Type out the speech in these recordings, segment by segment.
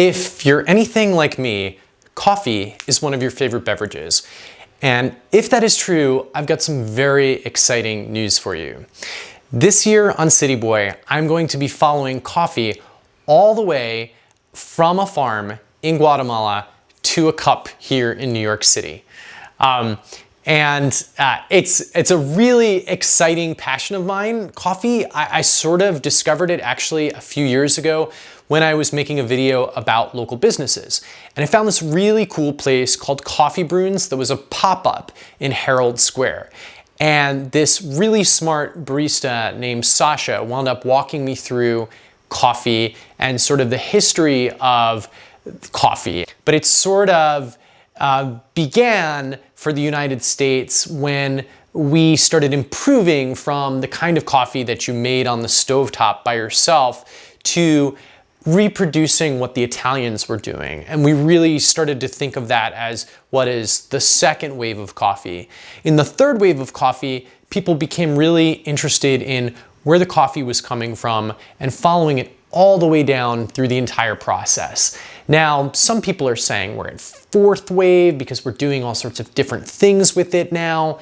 If you're anything like me, coffee is one of your favorite beverages. And if that is true, I've got some very exciting news for you. This year on City Boy, I'm going to be following coffee all the way from a farm in Guatemala to a cup here in New York City. It's a really exciting passion of mine. Coffee, I sort of discovered it actually a few years ago when I was making a video about local businesses. And I found this really cool place called Coffee Bruins that was a pop-up in Herald Square. And this really smart barista named Sasha wound up walking me through coffee and sort of the history of coffee. But it sort of began for the United States when we started improving from the kind of coffee that you made on the stovetop by yourself to reproducing what the Italians were doing. And we really started to think of that as what is the second wave of coffee. In the third wave of coffee, people became really interested in where the coffee was coming from and following it all the way down through the entire process. Now, some people are saying we're in fourth wave because we're doing all sorts of different things with it now.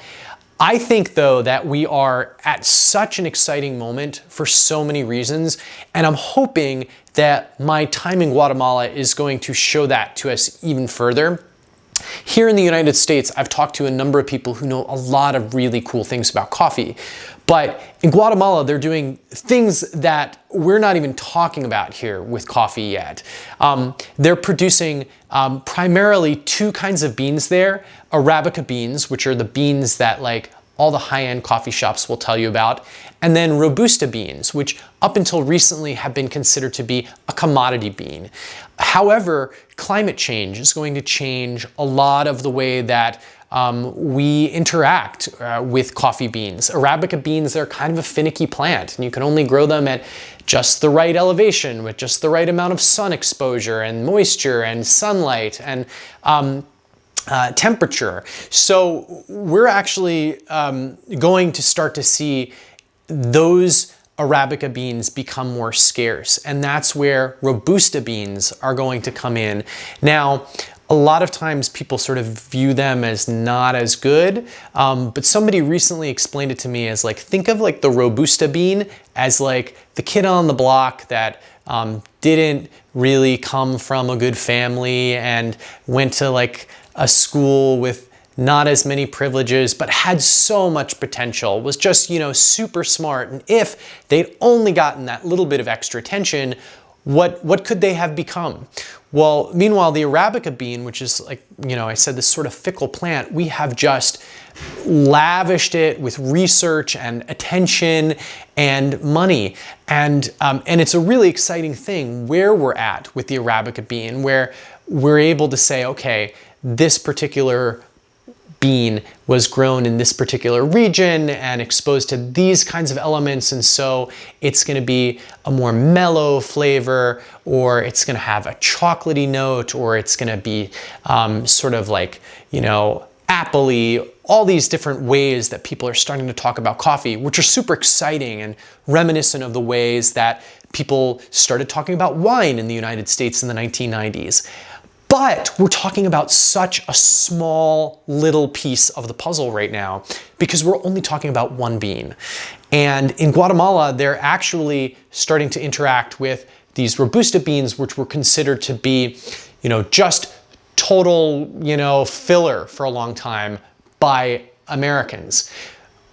I think though that we are at such an exciting moment for so many reasons, and I'm hoping that my time in Guatemala is going to show that to us even further. Here in the United States, I've talked to a number of people who know a lot of really cool things about coffee. But in Guatemala, they're doing things that we're not even talking about here with coffee yet. They're producing primarily two kinds of beans there. Arabica beans, which are the beans that like all the high-end coffee shops will tell you about, and then Robusta beans, which up until recently have been considered to be a commodity bean. However, climate change is going to change a lot of the way that we interact with coffee beans. Arabica beans are kind of a finicky plant, and you can only grow them at just the right elevation with just the right amount of sun exposure and moisture and sunlight and temperature. So we're actually going to start to see those Arabica beans become more scarce, and that's where Robusta beans are going to come in. Now, a lot of times people sort of view them as not as good, but somebody recently explained it to me as like, think of like the Robusta bean as like the kid on the block that didn't really come from a good family and went to like a school with not as many privileges, but had so much potential, was just, you know, super smart. And if they'd only gotten that little bit of extra attention, what could they have become? Well, meanwhile, the Arabica bean, which is like, you know, I said, this sort of fickle plant, we have just lavished it with research and attention and money. And it's a really exciting thing where we're at with the Arabica bean, where we're able to say, okay, this particular bean was grown in this particular region and exposed to these kinds of elements, and so it's going to be a more mellow flavor, or it's going to have a chocolatey note, or it's going to be sort of like, you know, appley, all these different ways that people are starting to talk about coffee, which are super exciting and reminiscent of the ways that people started talking about wine in the United States in the 1990s. But we're talking about such a small little piece of the puzzle right now because we're only talking about one bean. And in Guatemala, they're actually starting to interact with these Robusta beans, which were considered to be, you know, just total, you know, filler for a long time by Americans.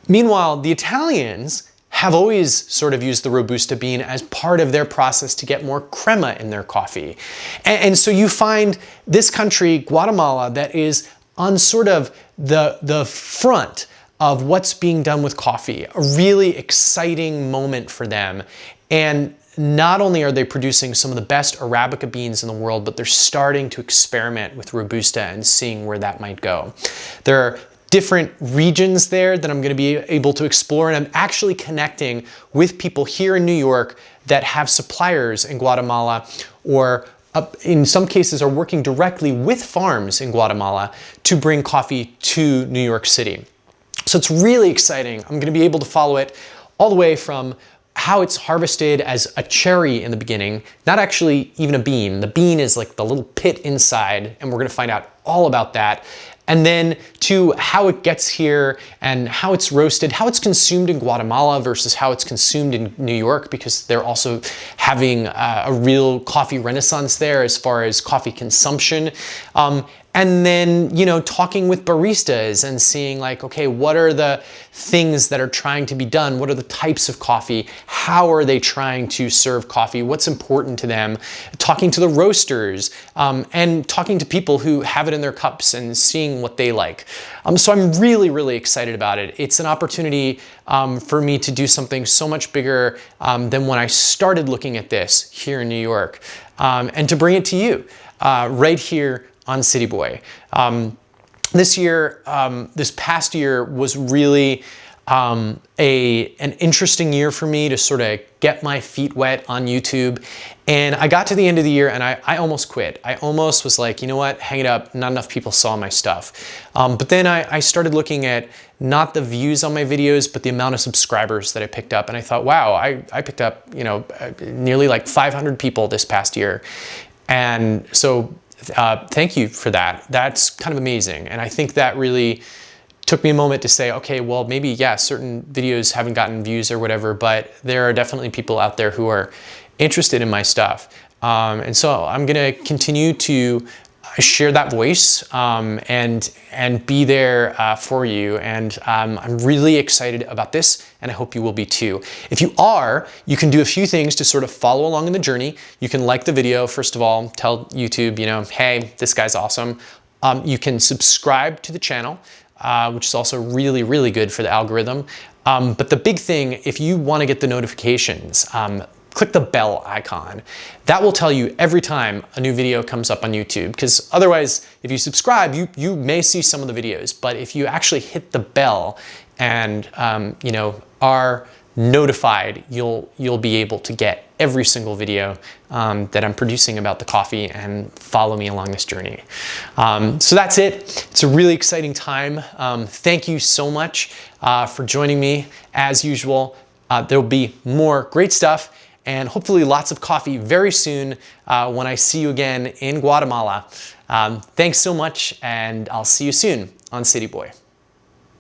Meanwhile, the Italians have always sort of used the Robusta bean as part of their process to get more crema in their coffee. And so you find this country, Guatemala, that is on sort of the front of what's being done with coffee, a really exciting moment for them. And not only are they producing some of the best Arabica beans in the world, but they're starting to experiment with Robusta and seeing where that might go. There are different regions there that I'm going to be able to explore, and I'm actually connecting with people here in New York that have suppliers in Guatemala, or in some cases are working directly with farms in Guatemala to bring coffee to New York City. So it's really exciting. I'm going to be able to follow it all the way from how it's harvested as a cherry in the beginning, not actually even a bean. The bean is like the little pit inside, and we're gonna find out all about that. And then to how it gets here and how it's roasted, how it's consumed in Guatemala versus how it's consumed in New York, because they're also having a real coffee renaissance there as far as coffee consumption. And then, you know, talking with baristas and seeing like, okay, what are the things that are trying to be done? What are the types of coffee? How are they trying to serve coffee? What's important to them? Talking to the roasters and talking to people who have it in their cups and seeing what they like. So I'm really, really excited about it. It's an opportunity for me to do something so much bigger than when I started looking at this here in New York, and to bring it to you right here on City Boy. This past year was really an interesting year for me to sort of get my feet wet on YouTube. And I got to the end of the year and I almost quit. I almost was like, you know what, hang it up, not enough people saw my stuff. But then I started looking at not the views on my videos, but the amount of subscribers that I picked up. And I thought, wow, I picked up, you know, nearly like 500 people this past year. And so thank you for that. That's kind of amazing. And I think that really took me a moment to say, okay, well, maybe, yeah, certain videos haven't gotten views or whatever, but there are definitely people out there who are interested in my stuff. And so I'm gonna continue to share that voice and be there for you. And I'm really excited about this, and I hope you will be too. If you are, you can do a few things to sort of follow along in the journey. You can like the video, first of all, tell YouTube, you know, hey, this guy's awesome. You can subscribe to the channel, which is also really, really good for the algorithm. But the big thing, if you want to get the notifications, click the bell icon. That will tell you every time a new video comes up on YouTube, because otherwise, if you subscribe, you may see some of the videos, but if you actually hit the bell and you know, are notified, you'll be able to get every single video that I'm producing about the coffee and follow me along this journey. So that's it. It's a really exciting time. Thank you so much for joining me as usual. There'll be more great stuff and hopefully lots of coffee very soon when I see you again in Guatemala. Thanks so much, and I'll see you soon on City Boy.